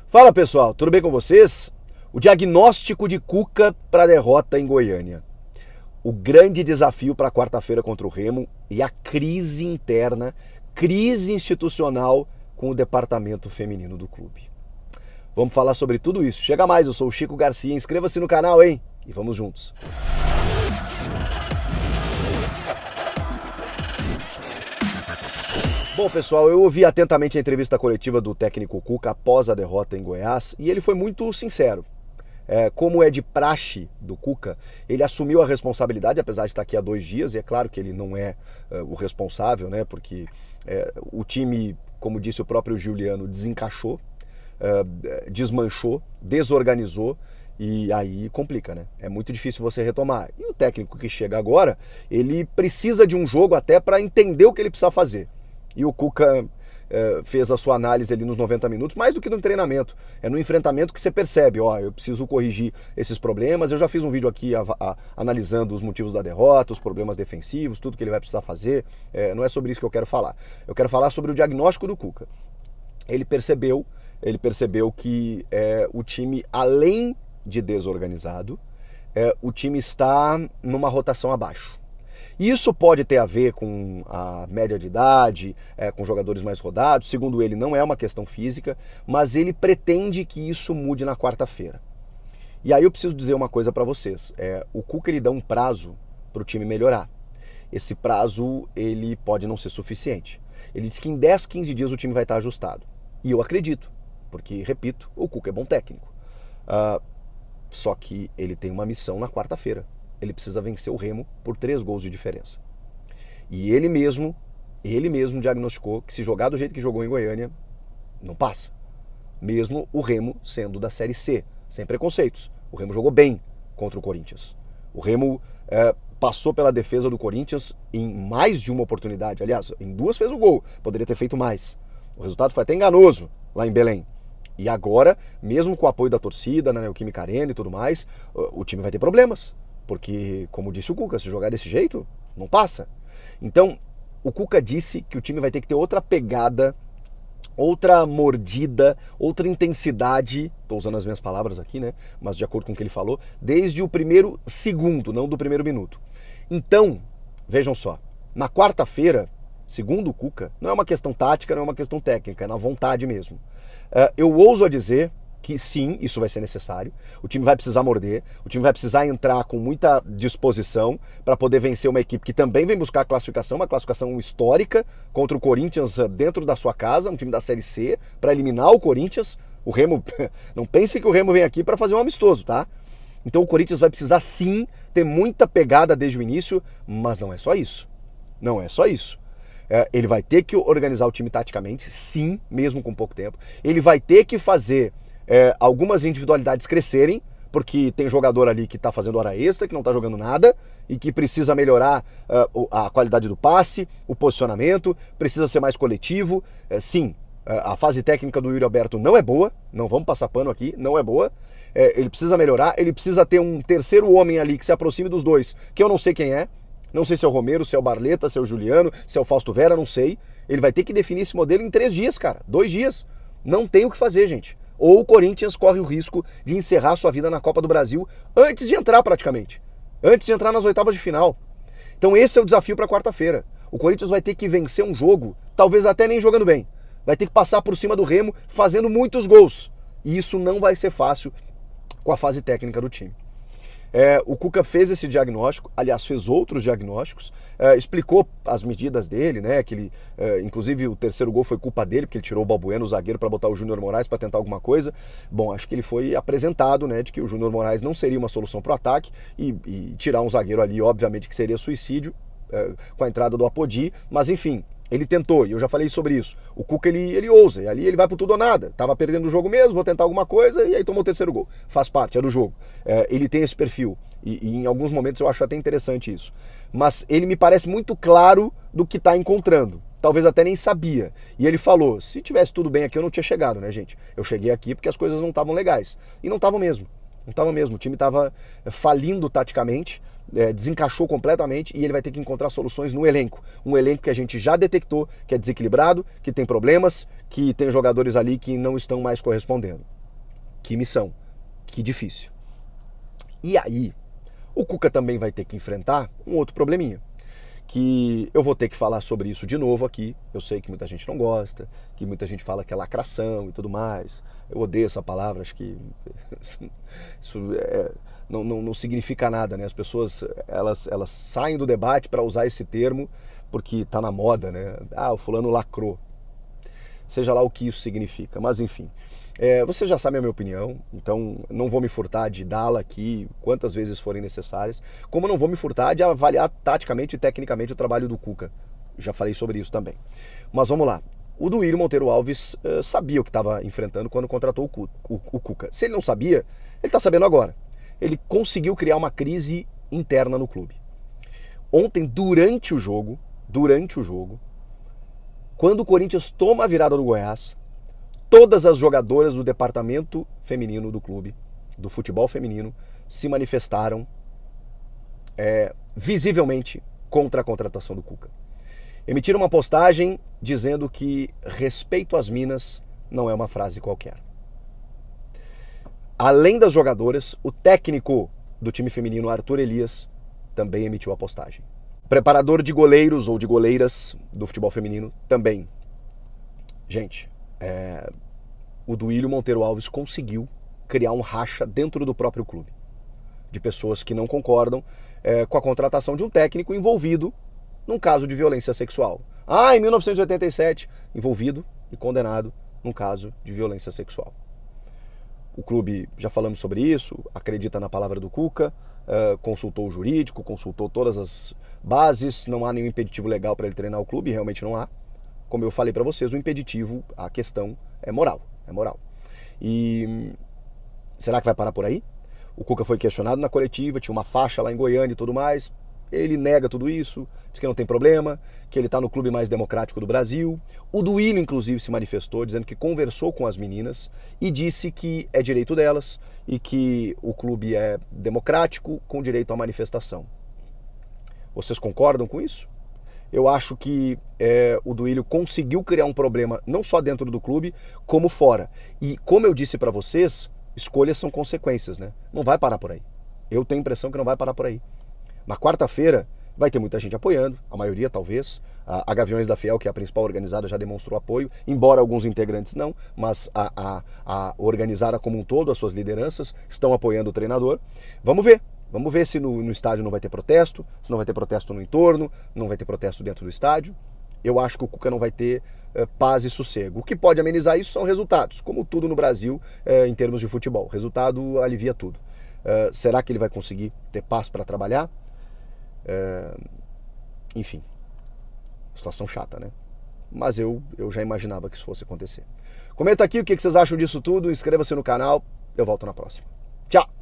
Fala pessoal, tudo bem com vocês? O diagnóstico de Cuca para a derrota em Goiânia. O grande desafio para quarta-feira contra o Remo e a crise interna, crise institucional com o departamento feminino do clube. Vamos falar sobre tudo isso. Chega mais, eu sou o Chico Garcia, inscreva-se no canal, hein? E vamos juntos. Bom, pessoal, eu ouvi atentamente a entrevista coletiva do técnico Cuca após a derrota em Goiás e ele foi muito sincero. Como é de praxe do Cuca, ele assumiu a responsabilidade, apesar de estar aqui há 2 dias, e é claro que ele não é o responsável, né? Porque o time, como disse o próprio Juliano, desencaixou, desmanchou, desorganizou, e aí complica, né? É muito difícil você retomar. E o técnico que chega agora, ele precisa de um jogo até para entender o que ele precisa fazer. E o Cuca fez a sua análise ali nos 90 minutos, mais do que no treinamento. É no enfrentamento que você percebe, eu preciso corrigir esses problemas. Eu já fiz um vídeo aqui analisando os motivos da derrota, os problemas defensivos, tudo que ele vai precisar fazer. Não é sobre isso que eu quero falar. Eu quero falar sobre o diagnóstico do Cuca. Ele percebeu que o time, além de desorganizado, o time está numa rotação abaixo. Isso pode ter a ver com a média de idade, com jogadores mais rodados. Segundo ele, não é uma questão física, mas ele pretende que isso mude na quarta-feira. E aí eu preciso dizer uma coisa para vocês. O Cuca ele dá um prazo para o time melhorar. Esse prazo ele pode não ser suficiente. Ele diz que em 10, 15 dias o time vai estar ajustado. E eu acredito, porque, repito, o Cuca é bom técnico. Só que ele tem uma missão na quarta-feira. Ele precisa vencer o Remo por 3 gols de diferença. E ele mesmo diagnosticou que se jogar do jeito que jogou em Goiânia, não passa. Mesmo o Remo sendo da Série C, sem preconceitos. O Remo jogou bem contra o Corinthians. O Remo passou pela defesa do Corinthians em mais de uma oportunidade. Aliás, em 2 fez o gol, poderia ter feito mais. O resultado foi até enganoso lá em Belém. E agora, mesmo com o apoio da torcida, na Neoquímica Arena e tudo mais, o time vai ter problemas. Porque, como disse o Cuca, se jogar desse jeito, não passa. Então, o Cuca disse que o time vai ter que ter outra pegada, outra mordida, outra intensidade, estou usando as minhas palavras aqui, né? Mas de acordo com o que ele falou, desde o primeiro segundo, não do primeiro minuto. Então, vejam só, na quarta-feira, segundo o Cuca, não é uma questão tática, não é uma questão técnica, é na vontade mesmo. Eu ouso a dizer que sim, isso vai ser necessário, o time vai precisar morder, o time vai precisar entrar com muita disposição para poder vencer uma equipe que também vem buscar a classificação, uma classificação histórica contra o Corinthians dentro da sua casa, um time da Série C, para eliminar o Corinthians. O Remo, não pense que o Remo vem aqui para fazer um amistoso, tá? Então o Corinthians vai precisar sim ter muita pegada desde o início, mas não é só isso. Não é só isso. Ele vai ter que organizar o time taticamente, sim, mesmo com pouco tempo. Ele vai ter que fazer algumas individualidades crescerem, porque tem jogador ali que está fazendo hora extra, que não está jogando nada e que precisa melhorar a qualidade do passe, o posicionamento, precisa ser mais coletivo. Sim, a fase técnica do Yuri Alberto não é boa, não vamos passar pano aqui, não é boa. Ele precisa melhorar, ele precisa ter um terceiro homem ali que se aproxime dos dois, que eu não sei quem é. Não sei se é o Romero, se é o Barleta, se é o Juliano, se é o Fausto Vera, não sei. Ele vai ter que definir esse modelo em 3 dias, cara. 2 dias. Não tem o que fazer, gente. Ou o Corinthians corre o risco de encerrar sua vida na Copa do Brasil antes de entrar praticamente. Antes de entrar nas oitavas de final. Então esse é o desafio para quarta-feira. O Corinthians vai ter que vencer um jogo, talvez até nem jogando bem. Vai ter que passar por cima do Remo fazendo muitos gols. E isso não vai ser fácil com a fase técnica do time. O Cuca fez esse diagnóstico, aliás, fez outros diagnósticos, explicou as medidas dele, né? Que ele, inclusive o terceiro gol foi culpa dele, porque ele tirou o Balbueno, o zagueiro, para botar o Júnior Moraes para tentar alguma coisa. Bom, acho que ele foi apresentado, né, de que o Júnior Moraes não seria uma solução para o ataque e tirar um zagueiro ali, obviamente que seria suicídio com a entrada do Apodi, mas enfim. Ele tentou, e eu já falei sobre isso. O Cuca, ele ousa, e ali ele vai pro tudo ou nada. Tava perdendo o jogo mesmo, vou tentar alguma coisa, e aí tomou o terceiro gol. Faz parte, é do jogo. Ele tem esse perfil, e em alguns momentos eu acho até interessante isso. Mas ele me parece muito claro do que tá encontrando. Talvez até nem sabia. E ele falou, se tivesse tudo bem aqui eu não tinha chegado, né, gente? Eu cheguei aqui porque as coisas não estavam legais. E não estavam mesmo. Não estava mesmo. O time estava falindo taticamente, desencaixou completamente e ele vai ter que encontrar soluções no elenco. Um elenco que a gente já detectou que é desequilibrado, que tem problemas, que tem jogadores ali que não estão mais correspondendo. Que missão, que difícil. E aí, o Cuca também vai ter que enfrentar um outro probleminha, que eu vou ter que falar sobre isso de novo aqui. Eu sei que muita gente não gosta, que muita gente fala que é lacração e tudo mais. Eu odeio essa palavra, acho que isso não significa nada, né? As pessoas, elas saem do debate para usar esse termo porque tá na moda, né? Ah, o fulano lacrou. Seja lá o que isso significa, mas enfim. Você já sabe a minha opinião, então não vou me furtar de dá-la aqui quantas vezes forem necessárias, como não vou me furtar de avaliar taticamente e tecnicamente o trabalho do Cuca. Já falei sobre isso também. Mas vamos lá. O Duílio Monteiro Alves sabia o que estava enfrentando quando contratou o Cuca. Se ele não sabia, ele está sabendo agora. Ele conseguiu criar uma crise interna no clube. Ontem, durante o jogo, quando o Corinthians toma a virada do Goiás, todas as jogadoras do departamento feminino do clube, do futebol feminino, se manifestaram visivelmente contra a contratação do Cuca. Emitiram uma postagem dizendo que respeito às minas não é uma frase qualquer. Além das jogadoras, o técnico do time feminino, Arthur Elias, também emitiu a postagem. Preparador de goleiros ou de goleiras do futebol feminino também. Gente, o Duílio Monteiro Alves conseguiu criar um racha dentro do próprio clube. De pessoas que não concordam com a contratação de um técnico envolvido num caso de violência sexual. Em 1987, envolvido e condenado num caso de violência sexual. O clube, já falamos sobre isso, acredita na palavra do Cuca, consultou o jurídico, consultou todas as bases, não há nenhum impeditivo legal para ele treinar o clube, realmente não há. Como eu falei para vocês, o impeditivo, a questão é moral, E será que vai parar por aí? O Cuca foi questionado na coletiva, tinha uma faixa lá em Goiânia e tudo mais. Ele nega tudo isso, diz que não tem problema, que ele está no clube mais democrático do Brasil. O Duílio, inclusive, se manifestou, dizendo que conversou com as meninas e disse que é direito delas e que o clube é democrático com direito à manifestação. Vocês concordam com isso? Eu acho que o Duílio conseguiu criar um problema não só dentro do clube, como fora. E como eu disse para vocês, escolhas são consequências, né? Não vai parar por aí. Eu tenho a impressão que não vai parar por aí. Na quarta-feira vai ter muita gente apoiando, a maioria talvez. A Gaviões da Fiel, que é a principal organizada, já demonstrou apoio, embora alguns integrantes não, mas a organizada como um todo, as suas lideranças, estão apoiando o treinador. Vamos ver se no estádio não vai ter protesto, se não vai ter protesto no entorno, não vai ter protesto dentro do estádio. Eu acho que o Cuca não vai ter paz e sossego. O que pode amenizar isso são resultados, como tudo no Brasil em termos de futebol. Resultado alivia tudo. Será que ele vai conseguir ter paz para trabalhar? Enfim, situação chata, né? Mas eu já imaginava que isso fosse acontecer. Comenta aqui o que vocês acham disso tudo, inscreva-se no canal, eu volto na próxima. Tchau!